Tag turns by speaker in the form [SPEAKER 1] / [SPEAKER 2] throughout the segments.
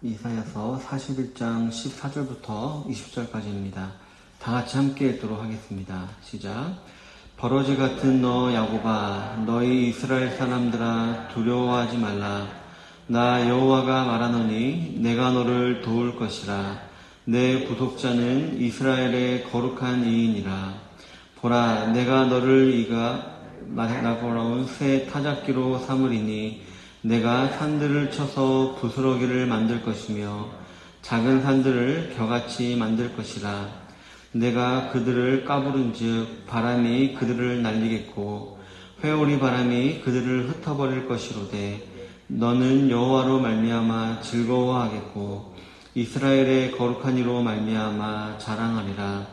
[SPEAKER 1] 이사야서 41장 14절부터 20절까지입니다. 다 같이 함께 읽도록 하겠습니다. 시작. 버러지 같은 너 야곱아, 너희 이스라엘 사람들아 두려워하지 말라. 나 여호와가 말하노니 내가 너를 도울 것이라. 내 구속자는 이스라엘의 거룩한 이인이라. 보라, 내가 너를 이가 날카로운 새 타작기로 삼으리니 내가 산들을 쳐서 부스러기를 만들 것이며 작은 산들을 겨같이 만들 것이라. 내가 그들을 까부른즉 바람이 그들을 날리겠고 회오리 바람이 그들을 흩어버릴 것이로되 너는 여호와로 말미암아 즐거워하겠고 이스라엘의 거룩한 이로 말미암아 자랑하리라.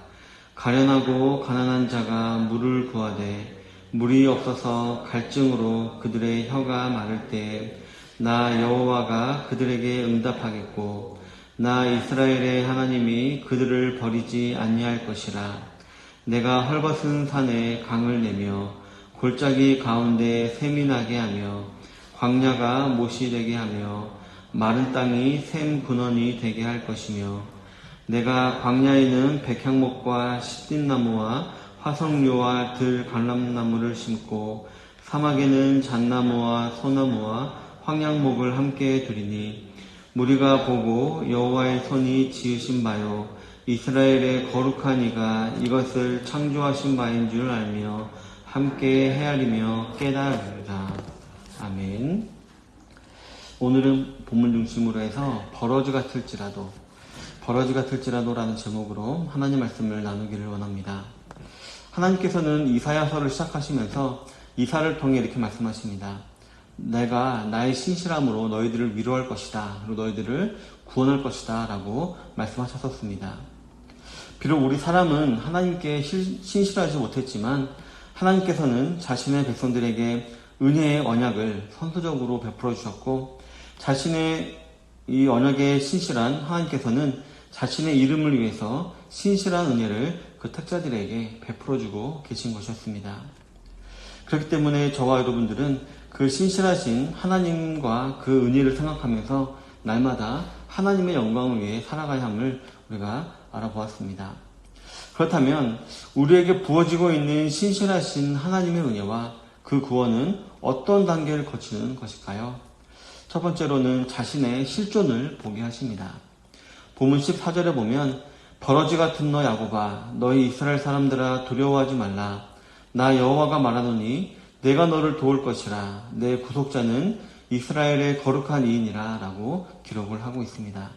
[SPEAKER 1] 가련하고 가난한 자가 물을 구하되 물이 없어서 갈증으로 그들의 혀가 마를 때에 나 여호와가 그들에게 응답하겠고 나 이스라엘의 하나님이 그들을 버리지 아니할 것이라. 내가 헐벗은 산에 강을 내며 골짜기 가운데 샘이 나게 하며 광야가 못이 되게 하며 마른 땅이 샘 근원이 되게 할 것이며 내가 광야에는 백향목과 시딘나무와 화석류와 들 감람나무를 심고 사막에는 잣나무와 소나무와 황양목을 함께 두리니 무리가 보고 여호와의 손이 지으신 바요 이스라엘의 거룩한 이가 이것을 창조하신 바인 줄 알며 함께 헤아리며 깨달으리라. 아멘. 오늘은 본문 중심으로 해서 버러지 같을지라도라는 제목으로 하나님 말씀을 나누기를 원합니다. 하나님께서는 이사야서를 시작하시면서 이사를 통해 이렇게 말씀하십니다. 내가 나의 신실함으로 너희들을 위로할 것이다. 그리고 너희들을 구원할 것이다. 라고 말씀하셨었습니다. 비록 우리 사람은 하나님께 신실하지 못했지만 하나님께서는 자신의 백성들에게 은혜의 언약을 선수적으로 베풀어 주셨고 자신의 이 언약에 신실한 하나님께서는 자신의 이름을 위해서 신실한 은혜를 그 택자들에게 베풀어주고 계신 것이었습니다. 그렇기 때문에 저와 여러분들은 그 신실하신 하나님과 그 은혜를 생각하면서 날마다 하나님의 영광을 위해 살아가야 함을 우리가 알아보았습니다. 그렇다면 우리에게 부어지고 있는 신실하신 하나님의 은혜와 그 구원은 어떤 단계를 거치는 것일까요? 첫 번째로는 자신의 실존을 보게 하십니다. 본문 14절에 보면 버러지 같은 너 야곱아 너희 이스라엘 사람들아 두려워하지 말라. 나 여호와가 말하노니 내가 너를 도울 것이라. 내 구속자는 이스라엘의 거룩한 이인이라 라고 기록을 하고 있습니다.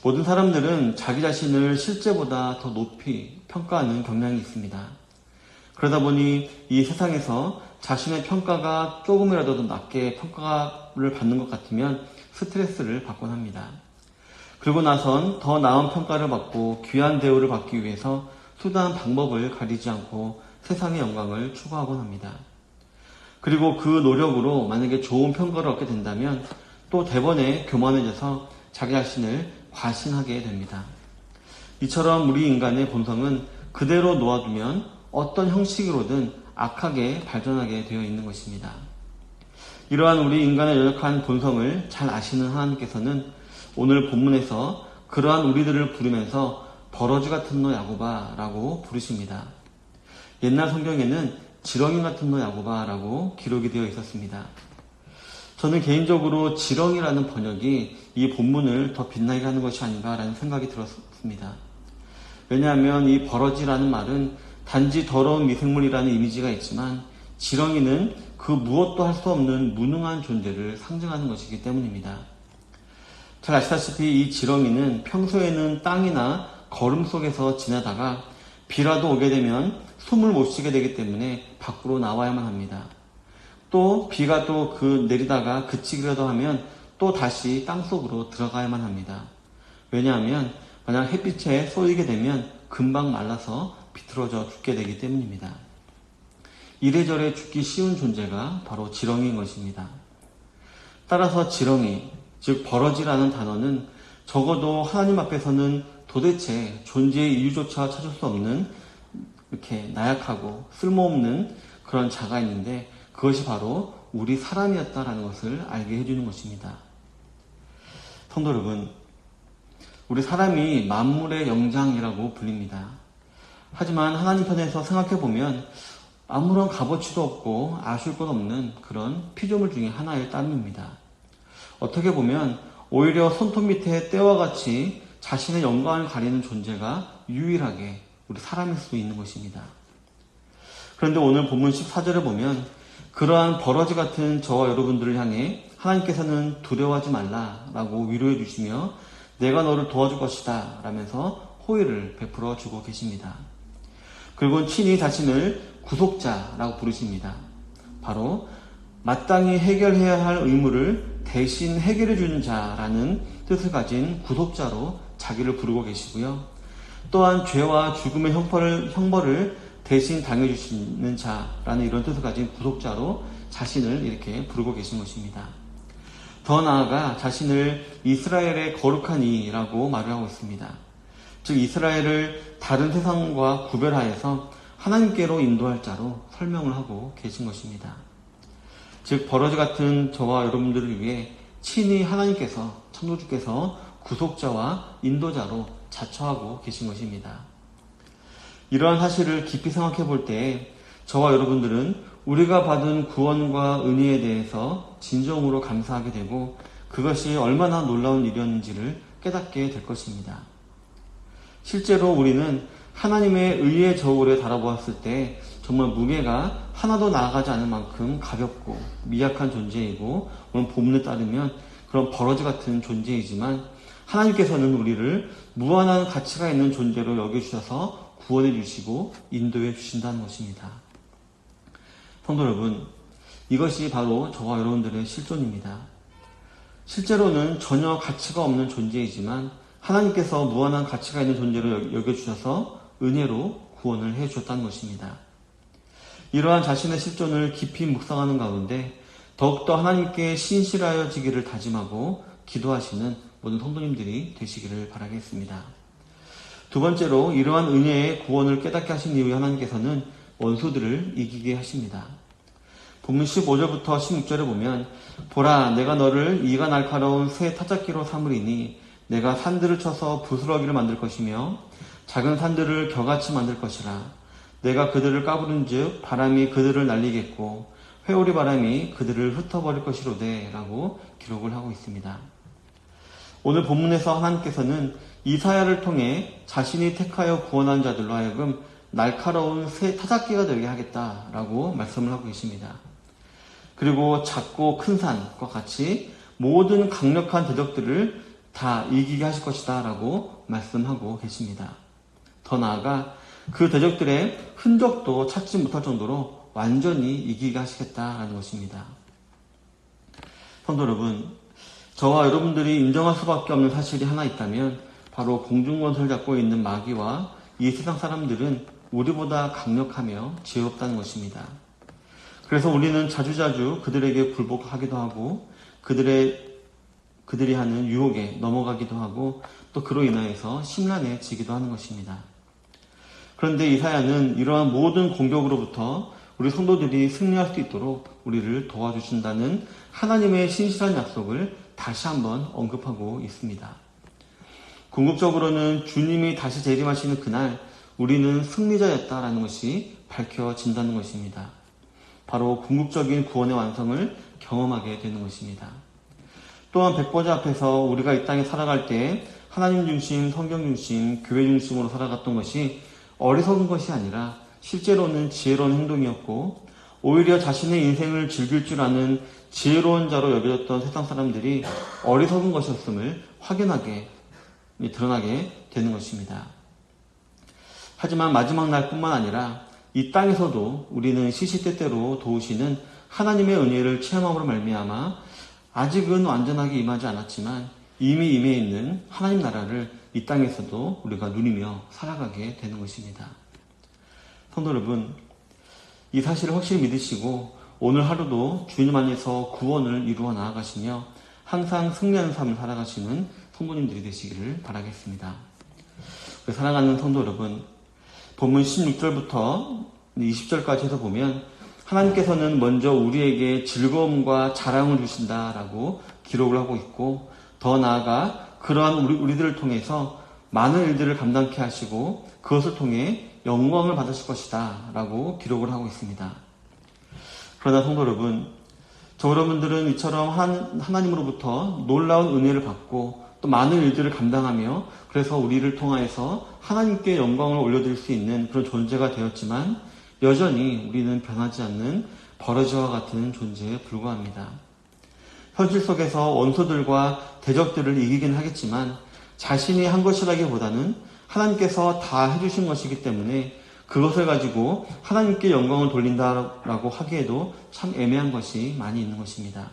[SPEAKER 1] 모든 사람들은 자기 자신을 실제보다 더 높이 평가하는 경향이 있습니다. 그러다 보니 이 세상에서 자신의 평가가 조금이라도 더 낮게 평가를 받는 것 같으면 스트레스를 받곤 합니다. 그리고 나선 더 나은 평가를 받고 귀한 대우를 받기 위해서 수단 방법을 가리지 않고 세상의 영광을 추구하곤 합니다. 그리고 그 노력으로 만약에 좋은 평가를 얻게 된다면 또 대번에 교만해져서 자기 자신을 과신하게 됩니다. 이처럼 우리 인간의 본성은 그대로 놓아두면 어떤 형식으로든 악하게 발전하게 되어 있는 것입니다. 이러한 우리 인간의 연약한 본성을 잘 아시는 하나님께서는 오늘 본문에서 그러한 우리들을 부르면서 버러지 같은 너 야곱아 라고 부르십니다. 옛날 성경에는 지렁이 같은 너 야곱아 라고 기록이 되어 있었습니다. 저는 개인적으로 지렁이라는 번역이 이 본문을 더 빛나게 하는 것이 아닌가라는 생각이 들었습니다. 왜냐하면 이 버러지라는 말은 단지 더러운 미생물이라는 이미지가 있지만 지렁이는 그 무엇도 할 수 없는 무능한 존재를 상징하는 것이기 때문입니다. 잘 아시다시피 이 지렁이는 평소에는 땅이나 거름 속에서 지나다가 비라도 오게 되면 숨을 못 쉬게 되기 때문에 밖으로 나와야만 합니다. 또 비가 또 내리다가 그치기라도 하면 또 다시 땅속으로 들어가야만 합니다. 왜냐하면 만약 햇빛에 쏘이게 되면 금방 말라서 비틀어져 죽게 되기 때문입니다. 이래저래 죽기 쉬운 존재가 바로 지렁이인 것입니다. 따라서 지렁이, 즉 버러지라는 단어는 적어도 하나님 앞에서는 도대체 존재의 이유조차 찾을 수 없는 이렇게 나약하고 쓸모없는 그런 자가 있는데 그것이 바로 우리 사람이었다라는 것을 알게 해주는 것입니다. 성도 여러분, 우리 사람이 만물의 영장이라고 불립니다. 하지만 하나님 편에서 생각해보면 아무런 값어치도 없고 아쉬울 것 없는 그런 피조물 중에 하나일 따름입니다. 어떻게 보면 오히려 손톱 밑에 때와 같이 자신의 영광을 가리는 존재가 유일하게 우리 사람일 수 있는 것입니다. 그런데 오늘 본문 14절에 보면 그러한 버러지 같은 저와 여러분들을 향해 하나님께서는 두려워하지 말라라고 위로해 주시며 내가 너를 도와줄 것이다 라면서 호의를 베풀어 주고 계십니다. 그리고 친히 자신을 구속자라고 부르십니다. 바로 마땅히 해결해야 할 의무를 대신 해결해 주는 자라는 뜻을 가진 구속자로 자기를 부르고 계시고요. 또한 죄와 죽음의 형벌을 대신 당해주시는 자라는 이런 뜻을 가진 구속자로 자신을 이렇게 부르고 계신 것입니다. 더 나아가 자신을 이스라엘의 거룩한 이라고 말을 하고 있습니다. 즉 이스라엘을 다른 세상과 구별하여서 하나님께로 인도할 자로 설명을 하고 계신 것입니다. 즉 버러지 같은 저와 여러분들을 위해 친히 하나님께서 창조주께서 구속자와 인도자로 자처하고 계신 것입니다. 이러한 사실을 깊이 생각해 볼 때 저와 여러분들은 우리가 받은 구원과 은혜에 대해서 진정으로 감사하게 되고 그것이 얼마나 놀라운 일이었는지를 깨닫게 될 것입니다. 실제로 우리는 하나님의 의의 저울에 달아보았을 때 정말 무게가 하나도 나아가지 않을 만큼 가볍고 미약한 존재이고 오늘 본문에 따르면 그런 버러지 같은 존재이지만 하나님께서는 우리를 무한한 가치가 있는 존재로 여겨주셔서 구원해 주시고 인도해 주신다는 것입니다. 성도 여러분, 이것이 바로 저와 여러분들의 실존입니다. 실제로는 전혀 가치가 없는 존재이지만 하나님께서 무한한 가치가 있는 존재로 여겨주셔서 은혜로 구원을 해주셨다는 것입니다. 이러한 자신의 실존을 깊이 묵상하는 가운데 더욱더 하나님께 신실하여지기를 다짐하고 기도하시는 모든 성도님들이 되시기를 바라겠습니다. 두 번째로 이러한 은혜의 구원을 깨닫게 하신 이후에 하나님께서는 원수들을 이기게 하십니다. 본문 15절부터 16절에 보면 보라 내가 너를 이가 날카로운 새 타작기로 삼으리니 내가 산들을 쳐서 부스러기를 만들 것이며 작은 산들을 겨같이 만들 것이라. 내가 그들을 까부른 즉 바람이 그들을 날리겠고 회오리 바람이 그들을 흩어버릴 것이로되 라고 기록을 하고 있습니다. 오늘 본문에서 하나님께서는 이사야를 통해 자신이 택하여 구원한 자들로 하여금 날카로운 새 타작기가 되게 하겠다라고 말씀을 하고 계십니다. 그리고 작고 큰 산과 같이 모든 강력한 대적들을 다 이기게 하실 것이다 라고 말씀하고 계십니다. 더 나아가 그 대적들의 흔적도 찾지 못할 정도로 완전히 이기게 하시겠다라는 것입니다. 성도 여러분, 저와 여러분들이 인정할 수밖에 없는 사실이 하나 있다면 바로 공중권세를 잡고 있는 마귀와 이 세상 사람들은 우리보다 강력하며 지혜롭다는 것입니다. 그래서 우리는 자주자주 그들에게 굴복하기도 하고 그들이 하는 유혹에 넘어가기도 하고 또 그로 인하여서 심란해지기도 하는 것입니다. 그런데 이사야는 이러한 모든 공격으로부터 우리 성도들이 승리할 수 있도록 우리를 도와주신다는 하나님의 신실한 약속을 다시 한번 언급하고 있습니다. 궁극적으로는 주님이 다시 재림하시는 그날 우리는 승리자였다라는 것이 밝혀진다는 것입니다. 바로 궁극적인 구원의 완성을 경험하게 되는 것입니다. 또한 백보자 앞에서 우리가 이 땅에 살아갈 때 하나님 중심, 성경 중심, 교회 중심으로 살아갔던 것이 어리석은 것이 아니라 실제로는 지혜로운 행동이었고 오히려 자신의 인생을 즐길 줄 아는 지혜로운 자로 여겨졌던 세상 사람들이 어리석은 것이었음을 확연하게 드러나게 되는 것입니다. 하지만 마지막 날뿐만 아니라 이 땅에서도 우리는 시시때때로 도우시는 하나님의 은혜를 체험함으로 말미암아 아직은 완전하게 임하지 않았지만 이미 임해 있는 하나님 나라를 이 땅에서도 우리가 누리며 살아가게 되는 것입니다. 성도 여러분, 이 사실을 확실히 믿으시고 오늘 하루도 주님 안에서 구원을 이루어 나아가시며 항상 승리하는 삶을 살아가시는 성도님들이 되시기를 바라겠습니다. 사랑하는 성도 여러분, 본문 16절부터 20절까지 해서 보면 하나님께서는 먼저 우리에게 즐거움과 자랑을 주신다라고 기록을 하고 있고 더 나아가 그러한 우리들을 통해서 많은 일들을 감당케 하시고 그것을 통해 영광을 받으실 것이다 라고 기록을 하고 있습니다. 그러나 성도 여러분, 저 여러분들은 이처럼 하나님으로부터 놀라운 은혜를 받고 또 많은 일들을 감당하며 그래서 우리를 통하여서 하나님께 영광을 올려드릴 수 있는 그런 존재가 되었지만 여전히 우리는 변하지 않는 버러지와 같은 존재에 불과합니다. 현실 속에서 원수들과 대적들을 이기긴 하겠지만 자신이 한 것이라기보다는 하나님께서 다 해주신 것이기 때문에 그것을 가지고 하나님께 영광을 돌린다라고 하기에도 참 애매한 것이 많이 있는 것입니다.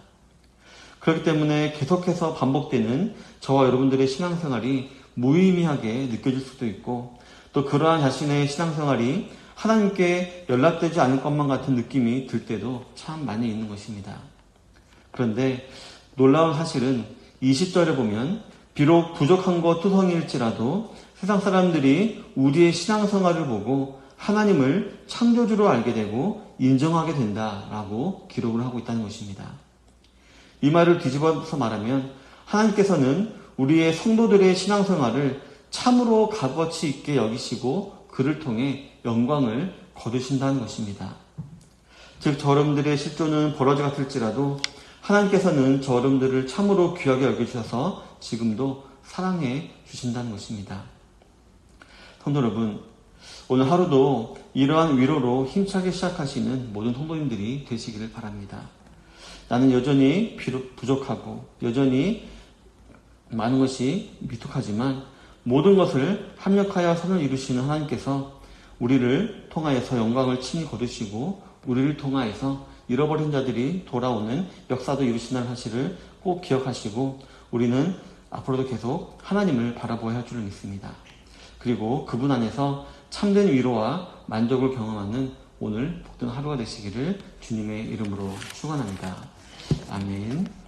[SPEAKER 1] 그렇기 때문에 계속해서 반복되는 저와 여러분들의 신앙생활이 무의미하게 느껴질 수도 있고 또 그러한 자신의 신앙생활이 하나님께 연락되지 않을 것만 같은 느낌이 들 때도 참 많이 있는 것입니다. 그런데 놀라운 사실은 20절에 보면 비록 부족한 것 투성일지라도 세상 사람들이 우리의 신앙생활을 보고 하나님을 창조주로 알게 되고 인정하게 된다라고 기록을 하고 있다는 것입니다. 이 말을 뒤집어서 말하면 하나님께서는 우리의 성도들의 신앙생활을 참으로 값어치 있게 여기시고 그를 통해 영광을 거두신다는 것입니다. 즉 저 여러분들의 실존은 버러지 같을지라도 하나님께서는 저 여러분들을 참으로 귀하게 여겨주셔서 지금도 사랑해 주신다는 것입니다. 성도 여러분, 오늘 하루도 이러한 위로로 힘차게 시작하시는 모든 성도님들이 되시기를 바랍니다. 나는 여전히 비록 부족하고 여전히 많은 것이 미숙하지만 모든 것을 합력하여 선을 이루시는 하나님께서 우리를 통하여서 영광을 친히 거두시고 우리를 통하여서 잃어버린 자들이 돌아오는 역사도 이루신다는 사실을 꼭 기억하시고 우리는 앞으로도 계속 하나님을 바라보아야 할 줄을 믿습니다. 그리고 그분 안에서 참된 위로와 만족을 경험하는 오늘 복된 하루가 되시기를 주님의 이름으로 축원합니다. 아멘.